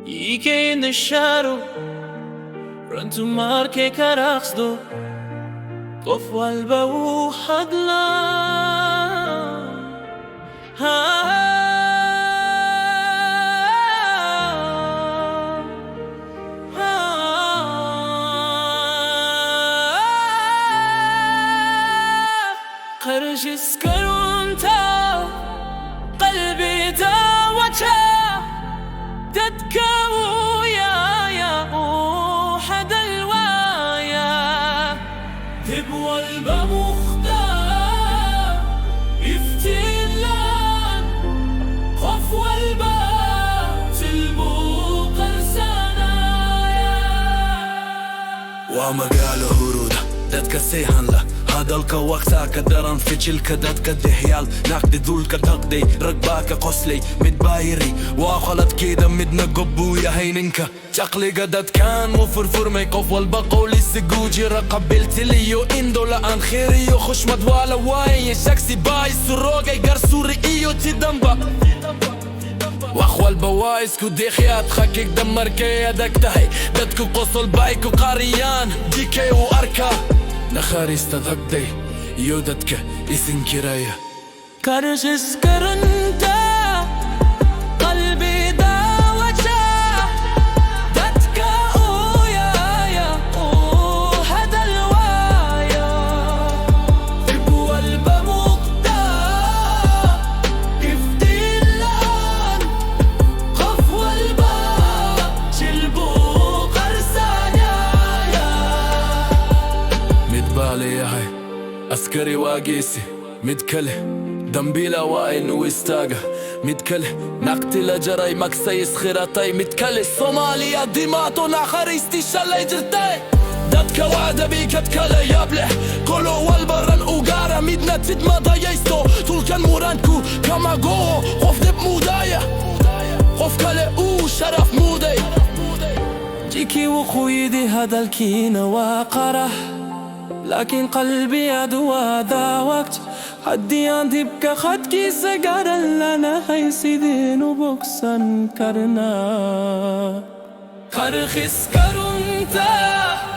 Y que in the shadow run to marke karaxdo qof walba wuu hadlaa قرش اسكرونتا قلبي داوتا تتكو يا حد الوايا تبوى المختار افتلان خوف والباب تلبو قرسانايا وما قالوا هرودا دتك سيهان له هذا الكوكسا كدران في تشيلك دتك دحيال ناقد ذولك تقدي رقباك قسلي متبايري واخلت كيدا مدنا قبويا هيننك تقلي قدت كان وفرفر ميقف والبقول السجوجي رقبلت ليو اندو لان خيريو خش مدوالا واي شاكسي باي سروقي قرسوري ايو تدنبا واخوال البوايس كو ديخيات خاكيك دمر كي يدك تهي دتكو قصل بايكو قاريان دي كي واركا نخاري استذقدي يودتك اسن كرايا قرش اسكرنتا قلبي داوتا دتك يا حد الوايا تبوى البمقتا افتلان خف والباب شلبو قرسانيا متبالي يا هاي عسكري واقيسي متكله دمبيلا واين ويستاقه متكله نقتل جراي مكسيس خيراتي متكله صوماليا ديماتو ناخريستي شالي جرتاي دتك وعد بيك اتكله يابله كلو والبرن وقارا ميدنا تدما ضيستو طول كان مورانكو كما قوه خوف دب مودايا خوف كله شرف مودي جيكي وخويدي هذا الكينا واقره لكن قلبي أدوى ذا وقت حدي عندي بك خد كيس قرن لنا هيسيدين وبكسن كرنا قرخس كرنتا